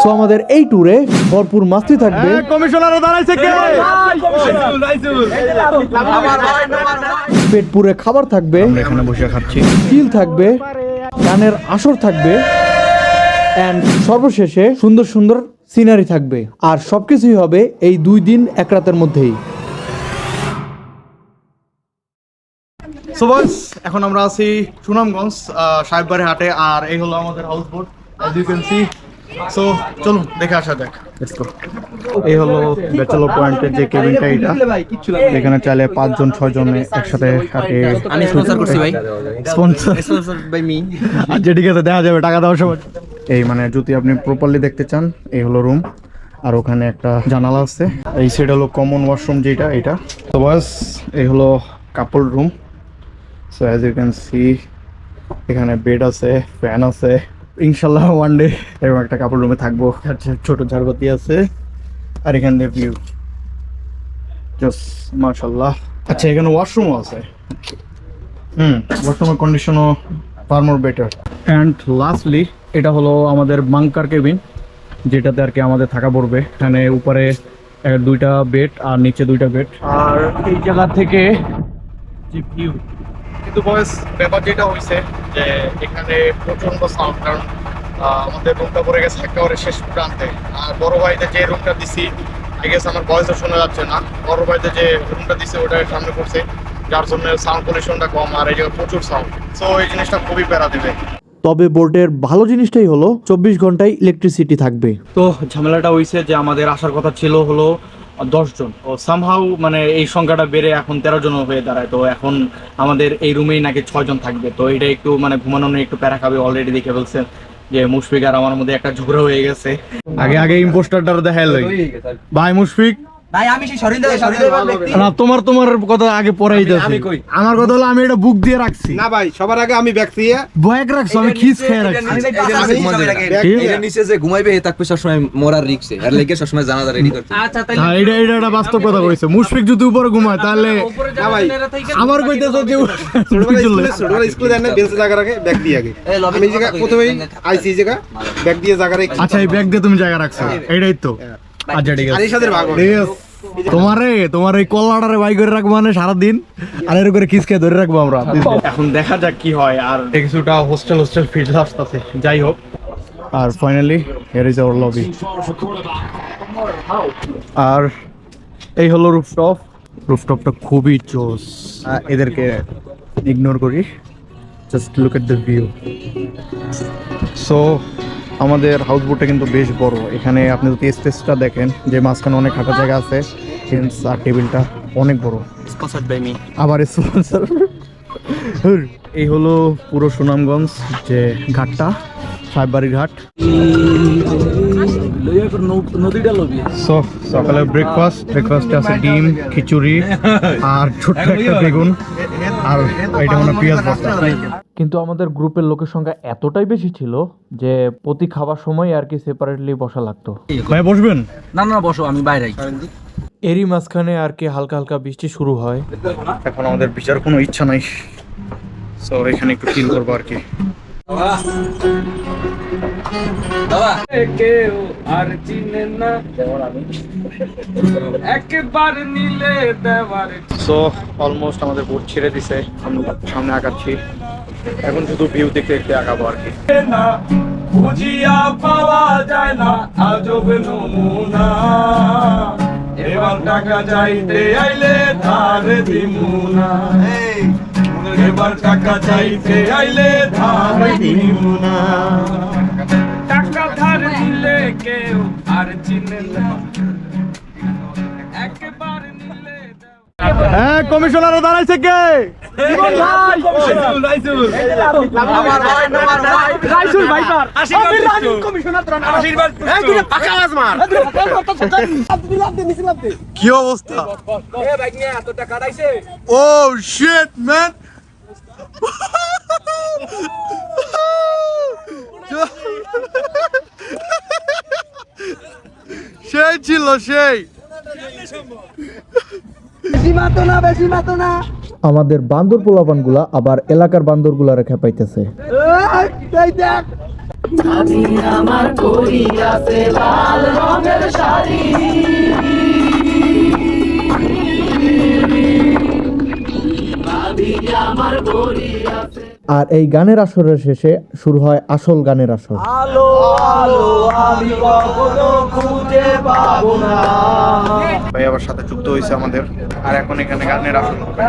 So আমাদের এই ট্যুরে ভরপুর মাস্তি থাকবে। কমিশনারও দাঁড়াইছে কে? পেট পুরে খাবার থাকবে, এখানে বসে খাচ্ছি। চিল থাকবে, গানের আসর থাকবে, এন্ড সর্বশেষে সুন্দর সুন্দর সিনারি থাকবে। আর সবকিছুই হবে এই 2 দিন 1 রাতের মধ্যেই। সো বস, এখন আমরা আছি সুনামগঞ্জ সাহেববাড়ি হাটে, আর এই হলো আমাদের house boat, as you can see. So চলুন দেখে আসা যাক। Let's go. এই হলো ব্যাচেলর পয়েন্টের যে কেবিনটা, এটা এখানে চাইলে 5 জন 6 জন একসাথে হাঁটে। আমি স্পন্সর করছি ভাই, স্পন্সর বাই মি। আচ্ছা ঠিক আছে, দেখা যাবে, টাকা দেওয়ার সময়। এই মানে যদি আপনি প্রপারলি দেখতে চান, এই হলো রুম, আর ওখানে একটা জানালা আছে। এই সাইড হলো কমন ওয়াশরুম, যেটা এটা। তো বাস এই হলো কাপড় room. So as you can see, এখানে বেড আছে, ফ্যান আছে। ইনশাল্লাহ ওয়ান ডে এরকম একটা কাপড় রুমে থাকবো। ছোট ঝাড়বাতি আছে, আর এখান দিয়ে ভিউ জাস্ট মাশাআল্লাহ। আচ্ছা, এখানে ওয়াশরুমও আছে। ওয়াশরুমের কন্ডিশনও far more better. And lastly এটা হলো আমাদের বাংকার কেবিন, যেটাতে আর কি আমাদের থাকা পড়বে। এখানে উপরে 2টা বেড আর নিচে 2টা বেড। আর এই জায়গা থেকে যে ভিউ, কিন্তু বয়স ব্যাপার যেটা হয়েছে যে এখানে প্রচন্ড সাউন্ড, কারণ আমাদের রুমটা পড়ে গেছে একেবারে শেষ প্রান্তে। আর বড় ভাইতে যে রুমটা দিছি, আই গেস আমার ভয়েসও শোনা যাচ্ছে না। বড় ভাইতে যে রুমটা দিছে ওটার সামনে পড়ছে, যার জন্য সাউন্ড পলিউশনটা কম, আর এই জায়গায় প্রচুর সাউন্ড। সো এই জিনিসটা খুবই প্যারা দেবে। তবে বোটের ভালো জিনিসটাই হলো 24 ঘন্টায় ইলেকট্রিসিটি থাকবে। তো ঝামেলাটা হয়েছে যে আমাদের আসার কথা ছিল হলো 10 জন, ও সামহাউ মানে এই সংখ্যাটা বেড়ে এখন 13 জন হয়ে দাঁড়ায়। তো এখন আমাদের এই রুমেই নাকি 6 জন থাকবে। তো এটা একটু মানে ঘুমানো নিয়ে একটু প্যারা খাবে। অলরেডি দেখে ফেলছেন যে মুশফিক আর আমার মধ্যে একটা ঝগড়া হয়ে গেছে। আগে ইম্পোস্টারটা দেখাইল ভাই মুশফিক ভাই আমি সেই সরিন্দর ব্যক্তি না, তোমার কথা আগে পরেই যাচ্ছে। আমার কথা হলো আমি এটা বুক দিয়ে রাখছি না ভাই, সবার আগে আমি ব্যক্তি বয়েক রাখছি, আমি খিস খেয়ে রাখছি। এর নিচে যে ঘুমাইবে থাকবে সবসময় মরার রিক্সে, এর লাগি সবসময় জানাজা রেডি করতে। আচ্ছা হ্যাঁ, এটা একটা বাস্তব কথা কইছে। মুশফিক যদি উপরে ঘুমায় তাহলে না ভাই, আমার কইতেছে যে ছোটবেলা স্কুলে দেন না বেঞ্চে জায়গা রাখে ব্যক্তি আগে। আমি এই জায়গা প্রথমেই আইসি এই জায়গা ব্যাগ দিয়ে জায়গা রাখি। আচ্ছা, এই ব্যাগ দিয়ে তুমি জায়গা রাখছো, এইটাই তো। আচ্ছা ঠিক আর আছে, এই সাথে ভাগ ঠিক আছে। তোমার এই কল্লাটারে বাই করে রাখবো মানে সারাদিন, আর এর করে খিসকে ধরে রাখবো আমরা। এখন দেখা যাক কি হয়। আর কিছুটা হোস্টেল ফিল আসতেছে, যাই হোক। আর finally here is our lobby. আর এই হলো রুফটপটা খুবই জোস। এদেরকে ইগনোর করি, just look at the view. So আমাদের হাউস বোটটা কিন্তু বেশ বড়। এখানে আপনি যদি স্পেসটা দেখেন, যে মাঝখানে অনেক হাঁটা জায়গা আছে, বেঞ্চ আর টেবিলটা অনেক বড়। Sponsored by me. আবার স্পন্সর। এই হলো পুরো সুনামগঞ্জ যে ঘাটটা, সাহেববাড়ির ঘাট। সো সকালে ব্রেকফাস্টে আছে ডিম, খিচুড়ি আর ছোট্ট একটা বেগুন, আর এটা মনে পেঁয়াজ ভর্তা। কিন্তু আমাদের গ্রুপের লোকের সংখ্যা এতটাই বেশি ছিল যে প্রতি খাবার সময় আর কি সেপারেটলি বসা লাগতো। ভাই বসবেন? না না বসো, আমি বাইরে। এরই মাঝখানে আর কি হালকা হালকা বৃষ্টি শুরু হয়। এখন আমাদের বিচার কোনো ইচ্ছা নাই, সো এখানে একটু ফিল করবো আর কি। কেউ আর চিনে না একবার নিলে দেওয়ার। সো অলমোস্ট আমাদের বোট ছেড়ে দিছে, সামনে আগাচ্ছি। এখন শুধু ভিউ দেখতে দেখতে আগাবো আর কি। না খুঁজিয়া পাওয়া যায় না আজব নমুনা, এবার টাকা চাইতে আইলে ধার দিমুনা, এবার টাকা চাইতে আইলে ধার দিমুনা, টাকা ধার দিলে কেউ আর চিনে না একবার নিলে। হ্যাঁ, কমিশনারও দাঁড়াইছে কে? কি অবস্থা? ও শিট ম্যান, সেই ছিল সেই। আমাদের বান্দর পোলাপানগুলা আবার এলাকার বান্দরগুলারে খেপাইতেছে। আর এই গানের আসরের শেষে শুরু হয় আসল গানের আসর। ভাই আবার সাথে যুক্ত হয়েছে আমাদের, আর এখন এখানে গানের আসর হবে।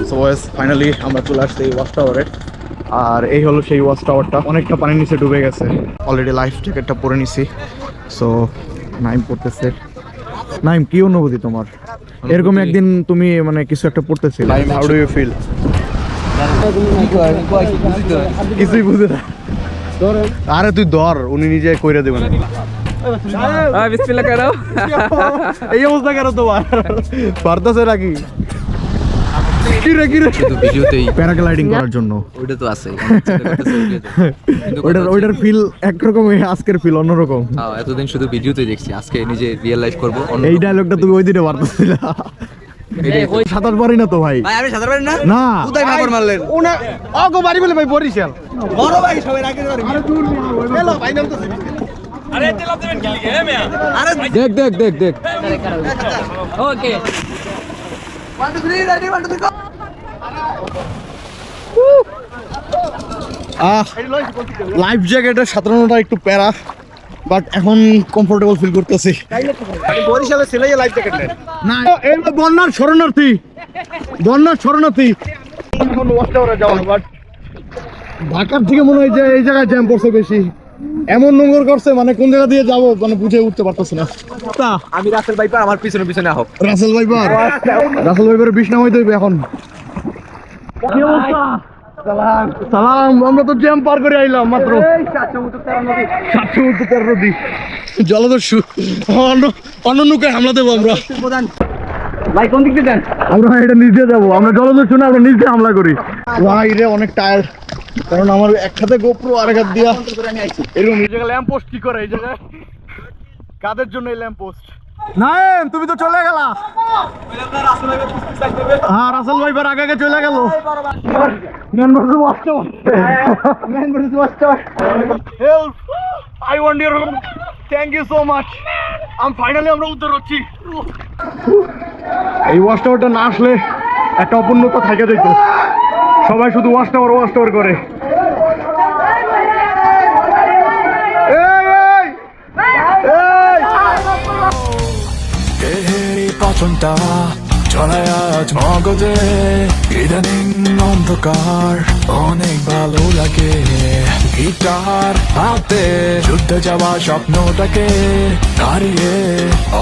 সো ফাইনালি আমরা চলে আসছি এই ওয়াচ টাওয়ারে, আর এই হলো সেই ওয়াচ টাওয়ারটা। অনেকটা পানির নিচে ডুবে গেছে, অলরেডি লাইফ জ্যাকেটটা পরে নিছি। সো নাইম পড়তেছে। নাইম, কি অনুভূতি তোমার? এরকম একদিন তুমি মানে কিছু একটা পড়তেছিলে, হাউ ডু ইউ ফিল? কিছুই বুঝে না। আরে তুই ধর, উনি নিজে কইরা দেবেন। বিসমিল্লাহ করো। এই অবস্থা কেন তোমার? পারতাছে নাকি? শুধু ভিডিওতেই প্যারাগ্লাইডিং করার জন্য ওইটা তো আছে। ওইটার ফিল একরকম, আজকের ফিল অন্যরকম। এতদিন শুধু ভিডিওতেই দেখছি, আজকে নিজে রিয়েল লাইফ করব। এই ডায়লগটা তুমি ওই দিনে পারতেছিলে। সাঁতার পারি না তো ভাই। ভাই আমি সাঁতার পারি না। না কোথায় খাবার মারলেন? ওনা অগো বাড়ি বলে ভাই বরিশাল বড় ভাই সবাই আগে ধরে। হ্যালো ভাই নাম তো আরে তেলাপ দেবেন কি লিখে মিয়া? আরে দেখ দেখ দেখ দেখ। ওকে 1 2 3 রেডি 1 2 3 গো। লাইফ জ্যাকেটের সাধারণটা একটু প্যারা, বাট এখন কমফোর্টেবল ফিল করতেছি। বরিশালে ছেলে লাইফ জ্যাকেট নেন না, এই বন্যার শরণার্থী, বন্যার শরণার্থী। এখন ওয়াচ টাওয়ারে যাওয়া, বাট ঢাকার থেকে মনে হয় যে এই জায়গায় জ্যাম পড়ছে বেশি। এমন নোংর করছে, মানে কোন জায়গা দিয়ে যাবো মানে বুঝে উঠতে পারতেছি না। আমি রাসেল ভাইপার, আমার পিছনে পিছনে আহো। রাসেল ভাইপার, রাসেল ভাইপারের বিষ নামাইতে হইবে এখন। কি অবস্থা? সালাম। আমরা তো জ্যাম পার করে আইলাম মাত্র। 773 নদী জলদস্যু, অন্য নৌকায় হামলা দেবো আমরা। ভাই কোন দিক দিয়ে যান? আমরা এটা নিচ দিয়ে যাবো, আমরা জলদস্যু না, আমরা নিচ দিয়ে হামলা করি। ভাই রে অনেক টায়ার্ড, কারণ আমার এক হাতে গোপ্রো আর এক হাত দিয়া এরকম। এই জায়গায় ল্যাম্প পোস্ট কি করে? এই জায়গায় কাদের জন্য এই ল্যাম্প পোস্ট? নাইম, তুমি তো চলে গেলা। হ্যাঁ, রাসেল ভাইপার আগে আগে চলে গেল। Man versus watch tower, man versus watch tower. Help, I want your help, thank you so much. Finally আমরা উদ্ধার হচ্ছি। এই ওয়াচ টাওয়ারটা না আসলে একটা অপূর্ণতা থেকে যেত। সবাই শুধু ওয়াচ টাওয়ার করে। দেহেরই পচনটা ছড়ায় আজ মগজে ইদানিং অন্ধকার অনেক ভালো লাগে গিটার হাতে যুদ্ধে যাওয়া স্বপ্নটাকে হারিয়ে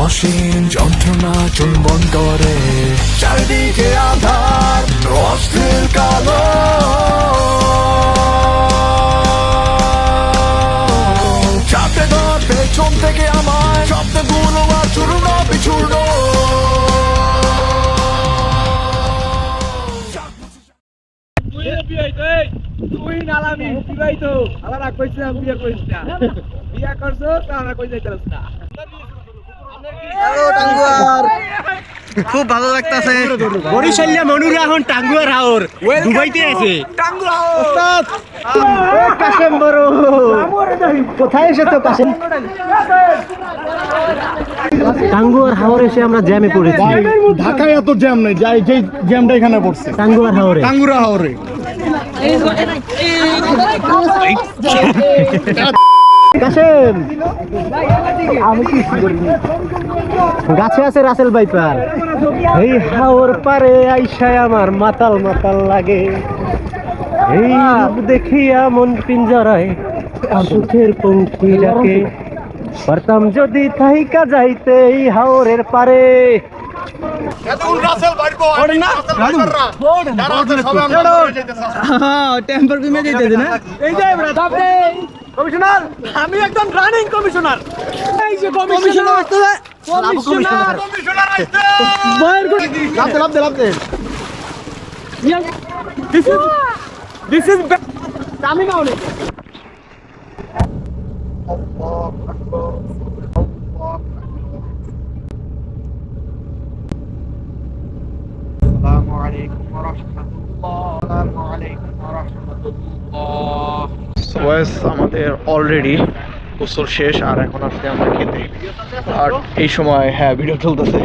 অসীম যন্ত্রণা চুম্বন করে চারিদিকে আধার অস্থির কালো চাপে ধর পেছন থেকে আমায় শব্দগুলো আর চূর্ণ বিচূর্ণ তুই নালামি বিবাই তো আলাদা কইছিলাম বিয়ে করিস না বিয়ে করছো তারা কই যাইতারস না খুব ভালো লাগতাছে বরিশালিয়া মনুরা এখন টাঙ্গুয়ার হাওর দুবাইতে আছে ওস্তাদ কাশেম বড় কোথায় এসেছো কাশেম টাঙ্গুয়ার হাওরে এসে আমরা জ্যামে পড়েছি ঢাকায় এত জ্যাম নেই যাই যে জ্যামটা এখানে পড়ছে টাঙ্গুয়ার হাওরে টাঙ্গুরা হাওরে কাশেম গাছে আছে রাসেল বাইপার এই হাওর পারে আইসায় আমার মাতাল মাতাল লাগে এই রূপ দেখিয়া মন পিঞ্জরায় সুখের পঙ্খী ডাকে পারতাম যদি থাইকা যাইতে এই হাওরের পারে টেম্পার কমে যেতেছে না এই যে কমিশনার আমি একদম রানিং কমিশনার এই যে কমিশনার আসছে কমিশনার আসছে বাইরে লাভ দে দিস ইজ কামিং আউট আসসালামু আলাইকুম ওয়া রাহমাতুল্লাহ আসসালামু আলাইকুম ওয়া রাহমাতুল্লাহ ওয়েস আমাদের অলরেডি গোসল শেষ আর এখন আসলে আমরা খেতে আর এই সময় হ্যাঁ ভিডিও চলতেছে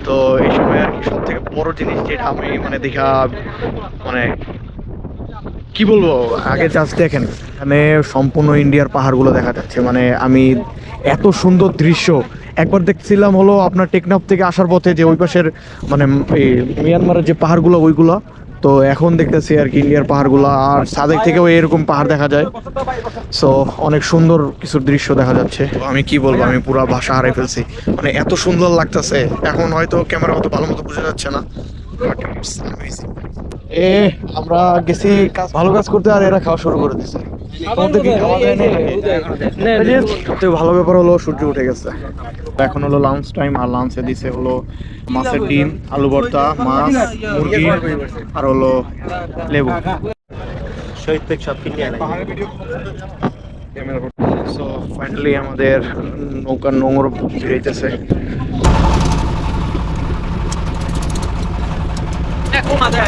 তো এই সময় আর কি সব থেকে বড় জিনিস যেটা আমি মানে দেখা মানে কি বলবো আগে জাস্ট দেখেন এখানে সম্পূর্ণ ইন্ডিয়ার পাহাড়গুলো দেখা যাচ্ছে মানে আমি এত সুন্দর দৃশ্য একবার দেখছিলাম হলো আপনার টেকনাফ থেকে আসার পথে যে ওই পাশের মানে এই মিয়ানমারের যে পাহাড়গুলো ওইগুলো তো এখন দেখতেছি আর কি ইন্ডিয়ার পাহাড়গুলো আর সাদেক থেকেও এরকম পাহাড় দেখা যায় সো অনেক সুন্দর কিছু দৃশ্য দেখা যাচ্ছে আমি কি বলবো আমি পুরো ভাষা হারিয়ে ফেলছি মানে এত সুন্দর লাগতেছে এখন হয়তো ক্যামেরা অত ভালো মতো বোঝা যাচ্ছে না আমরা গেছি ভালো কাজ করতে আর এরা খাওয়া শুরু করে দিচ্ছে সবথেকে ভালো ব্যাপার হলো সূর্য উঠে গেছে এখন হলো লাঞ্চ টাইম আর লাঞ্চে দিছে হলো মাছের ডিম আলু ভর্তা মাছ মুরগি আর হলো লেবু শহীদ পেক সব কিনে সো ফাইনালি আমাদের নৌকার নোংর ফিরেছে এখন মাঝে